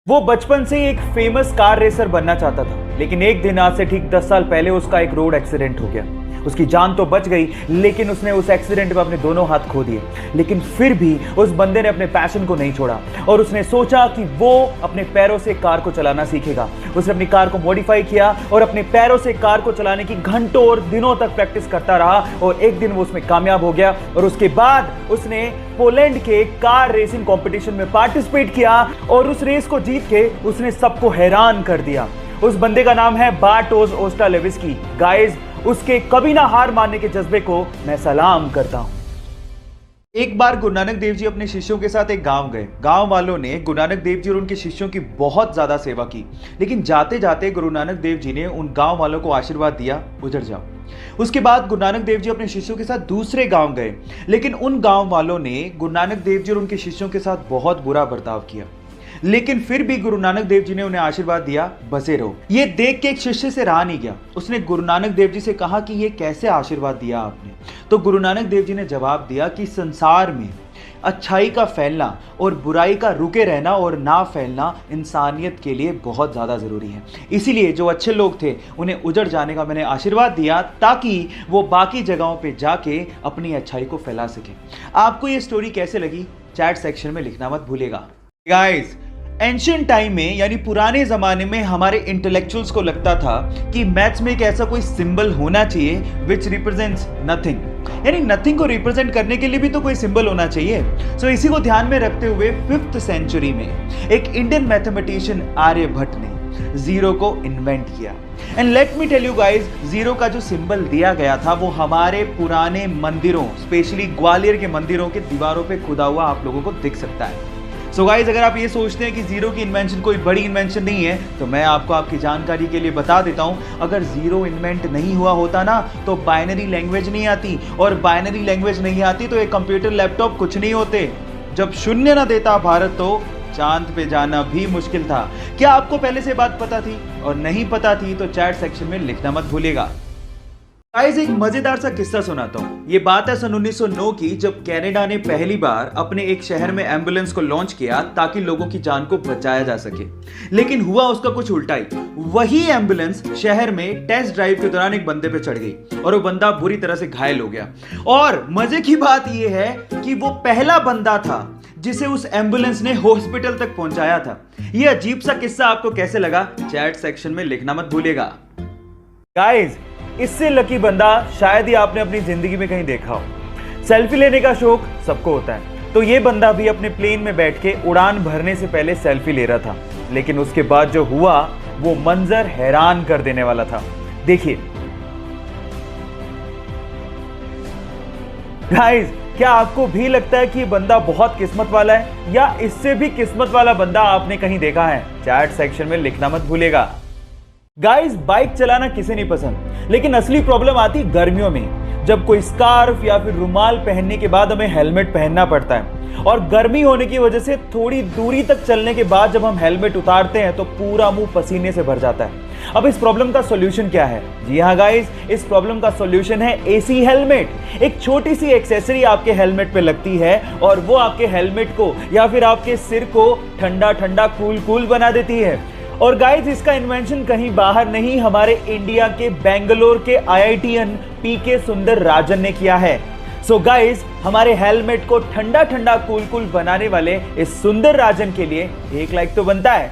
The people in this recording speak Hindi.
वो बचपन से ही एक फेमस कार रेसर बनना चाहता था, लेकिन एक दिन आज से ठीक 10 साल पहले उसका एक रोड एक्सीडेंट हो गया। उसकी जान तो बच गई, लेकिन उसने उस एक्सीडेंट में अपने दोनों हाथ खो दिए। लेकिन फिर भी उस बंदे ने अपने पैशन को नहीं छोड़ा और उसने सोचा कि वो अपने पैरों से कार को चलाना सीखेगा। उसने अपनी कार को मॉडिफाई किया और अपने पैरों से कार को चलाने की घंटों और दिनों तक प्रैक्टिस करता रहा और एक दिन वो उसमें कामयाब हो गया। और उसके बाद उसने पोलैंड के कार रेसिंग कंपटीशन में पार्टिसिपेट किया और उस रेस को जीत के उसने सबको हैरान कर दिया। उस बंदे का नाम है बार्टोस ओस्टालेविस्की। गाइस, उसके कभी ना हार मानने के जज्बे को मैं सलाम करता हूं। एक बार गुरु नानक देव जी अपने शिष्यों के साथ एक गांव गए। गांव वालों ने गुरु नानक देव जी और उनके शिष्यों की बहुत ज्यादा सेवा की, लेकिन जाते जाते गुरु नानक देव जी ने उन गांव वालों को आशीर्वाद दिया, उजड़ जाओ। उसके बाद गुरु नानक देव जी अपने शिष्यों के साथ दूसरे गांव गए, लेकिन उन गांव वालों ने गुरु नानक देव जी और उनके शिष्यों के साथ बहुत बुरा बर्ताव किया। लेकिन फिर भी गुरु नानक देव जी ने उन्हें आशीर्वाद दिया, बसे रहो। ये देख के एक शिष्य से रहा नहीं गया। उसने गुरु नानक देव जी से कहा कि ये कैसे आशीर्वाद दिया आपने? तो गुरु नानक देव जी ने जवाब दिया कि संसार में अच्छाई का फैलना और बुराई का रुके रहना और ना फैलना इंसानियत के लिए बहुत ज़्यादा ज़रूरी है। इसीलिए जो अच्छे लोग थे उन्हें उजड़ जाने का मैंने आशीर्वाद दिया, ताकि वो बाकी जगहों पे जाके अपनी अच्छाई को फैला सके। आपको ये स्टोरी कैसे लगी, चैट सेक्शन में लिखना मत भूलिएगा। गाइस, एंशिएंट टाइम में यानी पुराने जमाने में हमारे इंटेलेक्चुअल्स को लगता था कि मैथ्स में एक ऐसा कोई सिंबल होना चाहिए विच रिप्रेजेंट्स नथिंग, यानी नथिंग को रिप्रेजेंट करने के लिए भी तो कोई सिंबल होना चाहिए। सो इसी को ध्यान में रखते हुए 5th सेंचुरी में एक इंडियन मैथमेटिशियन आर्यभट्ट ने जीरो को इन्वेंट किया। And let me tell you guys, zero का जो सिंबल दिया गया था वो हमारे पुराने मंदिरों, स्पेशली ग्वालियर के मंदिरों के दीवारों पे खुदा हुआ आप लोगों को दिख सकता है। सो गाइस, अगर आप ये सोचते हैं कि जीरो की इन्वेंशन कोई बड़ी इन्वेंशन नहीं है, तो मैं आपको आपकी जानकारी के लिए बता देता हूं, अगर जीरो इन्वेंट नहीं हुआ होता ना तो बाइनरी लैंग्वेज नहीं आती, और बाइनरी लैंग्वेज नहीं आती तो एक कंप्यूटर लैपटॉप कुछ नहीं होते। जब शून्य ना देता भारत तो चांद पे जाना भी मुश्किल था। क्या आपको पहले से बात पता थी? और नहीं पता थी तो चैट सेक्शन में लिखना मत भूलिएगा। गाइस, एक मजेदार सा किस्सा सुनाता हूँ। ये बात है सन 1909 की, जब कनाडा ने पहली बार अपने एक शहर में एम्बुलेंस को लॉन्च किया ताकि लोगों की जान को बचाया जा सके। लेकिन हुआ उसका कुछ उल्टा ही। वही एम्बुलेंस शहर में टेस्ट ड्राइव के दौरान एक बंदे पे चढ़ गई और वो बंदा बुरी तरह से घायल हो गया। और मजे की बात यह है कि वो पहला बंदा था जिसे उस एम्बुलेंस ने हॉस्पिटल तक पहुंचाया था। ये अजीब सा किस्सा आपको कैसे लगा, चैट सेक्शन में लिखना मत भूलिएगा। गाइस, इससे लकी बंदा शायद ही आपने अपनी जिंदगी में कहीं देखा हो। सेल्फी लेने का शौक सबको होता है, तो ये बंदा भी अपने प्लेन में बैठ के उड़ान भरने से पहले सेल्फी ले रहा था। लेकिन उसके बाद जो हुआ वो मंजर हैरान कर देने वाला था। देखिए गाइस, क्या आपको भी लगता है कि ये बंदा बहुत किस्मत वाला है, या इससे भी किस्मत वाला बंदा आपने कहीं देखा है? चैट सेक्शन में लिखना मत भूलिएगा। गाइस, बाइक चलाना किसे नहीं पसंद, लेकिन असली प्रॉब्लम आती गर्मियों में, जब कोई स्कार्फ या फिर रुमाल पहनने के बाद हमें हेलमेट पहनना पड़ता है। और गर्मी होने की वजह से थोड़ी दूरी तक चलने के बाद जब हम हेलमेट उतारते हैं तो पूरा मुंह पसीने से भर जाता है। अब इस प्रॉब्लम का सॉल्यूशन क्या है? जी हाँ गाइस, इस प्रॉब्लम का सॉल्यूशन है एसी हेलमेट। एक छोटी सी एक्सेसरी आपके हेलमेट पे लगती है और वो आपके हेलमेट को या फिर आपके सिर को ठंडा ठंडा कूल कूल बना देती है। और गाइस, इसका इन्वेंशन कहीं बाहर नहीं, हमारे इंडिया के बेंगलोर के आईआईटीएन पीके सुंदर राजन ने किया है। सो गाइस, हमारे हेलमेट को ठंडा ठंडा कूल कूल बनाने वाले इस सुंदर राजन के लिए एक लाइक तो बनता है।